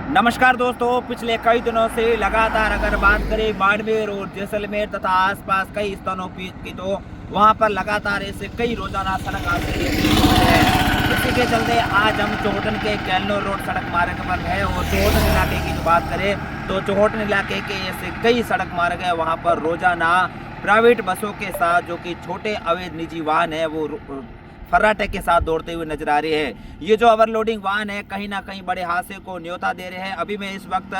नमस्कार दोस्तों, पिछले कई दिनों से लगातार अगर बात करें बाड़मेर और जैसलमेर तथा आसपास कई स्थानों की तो वहां पर लगातार ऐसे कई रोजाना सड़क हादसे देखने को मिलते हैं। इसी के चलते आज हम चौहटन के कैलनूर रोड सड़क मार्ग पर है और चौहटन इलाके की जो बात करें तो चौहटन इलाके के ऐसे कई सड़क मार्ग है वहाँ पर रोजाना प्राइवेट बसों के साथ जो कि छोटे अवैध निजी वाहन है वो फर्राटे के साथ दौड़ते हुए नजर आ रहे हैं। ये जो ओवरलोडिंग वाहन है कहीं ना कहीं बड़े हादसे को न्योता दे रहे हैं। अभी मैं इस वक्त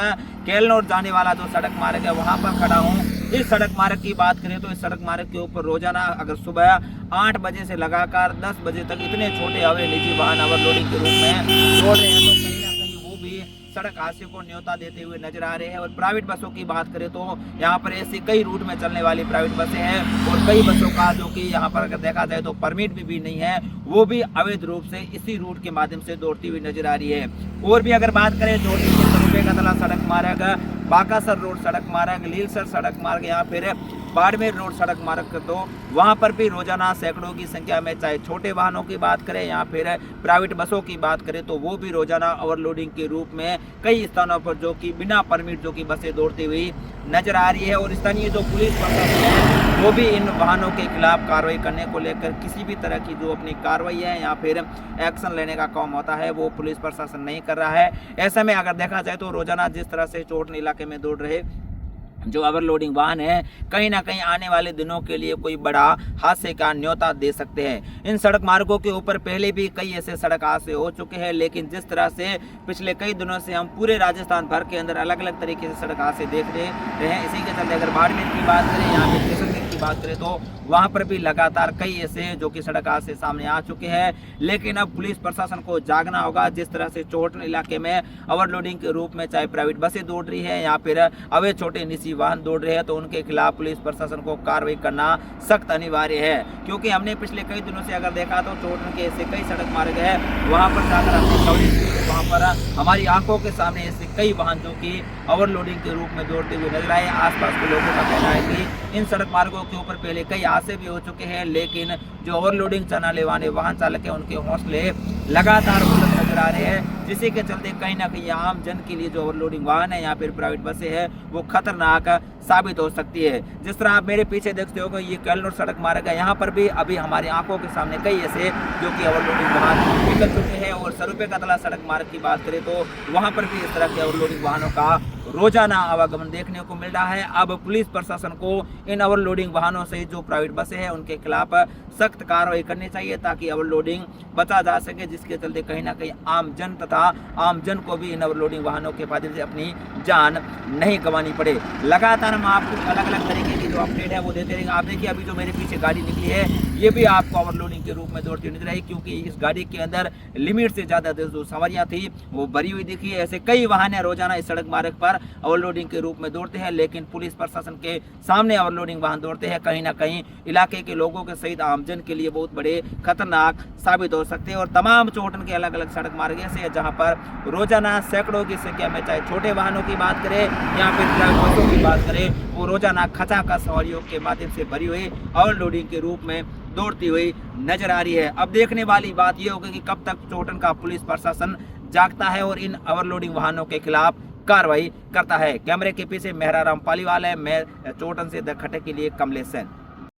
कैलनूर जाने वाला जो सड़क मार्ग है वहां पर खड़ा हूं। इस सड़क मार्ग की बात करें तो इस सड़क मार्ग के ऊपर रोजाना अगर सुबह 8 बजे से लगाकर 10 बजे तक इतने छोटे अवैध निजी वाहन ओवरलोडिंग के रूप में दौड़ रहे हैं, तो कहीं ना कहीं वो भी सड़क हादसे को न्योता देते हुए नजर आ रहे हैं। और प्राइवेट बसों की बात करें तो यहाँ पर ऐसी कई रूट में चलने वाली प्राइवेट बसें हैं और कई बसों का जो कि यहाँ पर अगर देखा जाए तो परमिट भी नहीं है, वो भी अवैध रूप से इसी रूट के माध्यम से दौड़ती हुई नजर आ रही है। और भी अगर बात करें जो का सड़क मार्ग, बाकासर रोड सड़क मार्ग, लीलसर सड़क मार्ग या फिर बाड़मेर रोड सड़क मार्ग तो वहां पर भी रोजाना सैकड़ों की संख्या में चाहे छोटे वाहनों की बात करें या फिर प्राइवेट बसों की बात करें तो वो भी रोजाना ओवरलोडिंग के रूप में कई स्थानों पर जो कि बिना परमिट जो कि बसें दौड़ती हुई नजर आ रही है। और स्थानीय जो पुलिस प्रशासन है वो भी इन वाहनों के खिलाफ कार्रवाई करने को लेकर किसी भी तरह की जो अपनी कार्रवाई है या फिर एक्शन लेने का काम होता है वो पुलिस प्रशासन नहीं कर रहा है। ऐसे में अगर देखा जाए तो रोजाना जिस तरह से चौहटन इलाके में दौड़ रहे जो ओवरलोडिंग वाहन है कहीं ना कहीं आने वाले दिनों के लिए कोई बड़ा हादसे का न्योता दे सकते हैं। इन सड़क मार्गों के ऊपर पहले भी कई ऐसे सड़क हादसे हो चुके हैं, लेकिन जिस तरह से पिछले कई दिनों से हम पूरे राजस्थान भर के अंदर अलग अलग तरीके से सड़क हादसे देख रहे हैं। इसी के चलते अगर बाड़मेर की बात करें यहाँ पे जैसलमेर की बात करें तो वहां पर भी लगातार कई ऐसे जो कि सड़क हादसे सामने आ चुके हैं। लेकिन अब पुलिस प्रशासन को जागना होगा। जिस तरह से चौहटन इलाके में ओवरलोडिंग के रूप में चाहे प्राइवेट बसें दौड़ रही है या फिर अवैध छोटे निजी वाहन दौड़ रहे हैं तो उनके खिलाफ पुलिस प्रशासन को कार्रवाई करना सख्त अनिवार्य है। क्योंकि हमने पिछले कई दिनों से अगर देखा तो चौहटन के ऐसे कई सड़क मार्ग है वहां पर जाकर हमने कवरेज की, वहां पर हमारी आंखों के सामने ऐसे कई वाहन जो कि ओवरलोडिंग के रूप में दौड़ते हुए नजर आए। आसपास के लोगों का कहना है कि इन सड़क मार्गों के ऊपर पहले कई हादसे भी हो चुके हैं, लेकिन जो ओवरलोडिंग चलाने वाले वाहन चालक है उनके हौसले लगातार बुलंद नजर आ रहे हैं, जिसके के चलते कहीं ना कहीं आम जन के लिए जो ओवरलोडिंग वाहन है या फिर प्राइवेट बसें है वो खतरनाक साबित हो सकती है। जिस तरह आप मेरे पीछे देखते हो ये कैलनूर सड़क मार्ग है, यहाँ पर भी अभी हमारी आंखों के सामने कई ऐसे जो कि ओवरलोडिंग वाहन निकल चुके हैं। और सरुपे कतला सड़क मार्ग की बात करें तो वहां पर भी इस तरह के ओवरलोडिंग वाहनों का रोजाना आवागमन देखने को मिल रहा है। अब पुलिस प्रशासन को इन ओवरलोडिंग वाहनों से जो प्राइवेट बसें हैं उनके खिलाफ सख्त कार्रवाई करनी चाहिए ताकि ओवरलोडिंग बचा जा सके, जिसके चलते कहीं ना कहीं आम जन तथा आम जन को भी इन ओवरलोडिंग वाहनों के माध्यम से अपनी जान नहीं गंवानी पड़े। लगातार हम आपको अलग अलग तरीके की जो अपडेट है वो देते रहेंगे। आप देखिए अभी जो मेरे पीछे गाड़ी निकली है ये भी आपको ओवरलोडिंग के रूप में दौड़ती हुई नजर आई, क्योंकि इस गाड़ी के अंदर लिमिट से ज्यादा जो सवारियां थी वो भरी हुई दिखी है। ऐसे कई वाहन है रोजाना इस सड़क मार्ग पर ओवरलोडिंग के रूप में दौड़ते हैं, लेकिन पुलिस प्रशासन के सामने ओवरलोडिंग वाहन दौड़ते हैं कहीं ना कहीं इलाके के लोगों के सहित आमजन के लिए बहुत बड़े खतरनाक साबित हो सकते हैं। और तमाम चौहटन के अलग अलग सड़क मार्ग ऐसे है जहां पर रोजाना सैकड़ों की संख्या में चाहे छोटे वाहनों की बात करें या फिर प्राइवेट बसों की बात करें वो रोजाना खचाखच सवारियों के माध्यम से भरी हुई ओवरलोडिंग के रूप में दौड़ती हुई नजर आ रही है। अब देखने वाली बात यह होगी कि कब तक चौहटन का पुलिस प्रशासन जागता है और इन ओवरलोडिंग वाहनों के खिलाफ कार्रवाई करता है। कैमरे के पीछे मेहराराम पालीवाल है, मैं चौहटन से द खटे के लिए कमलेश सेन।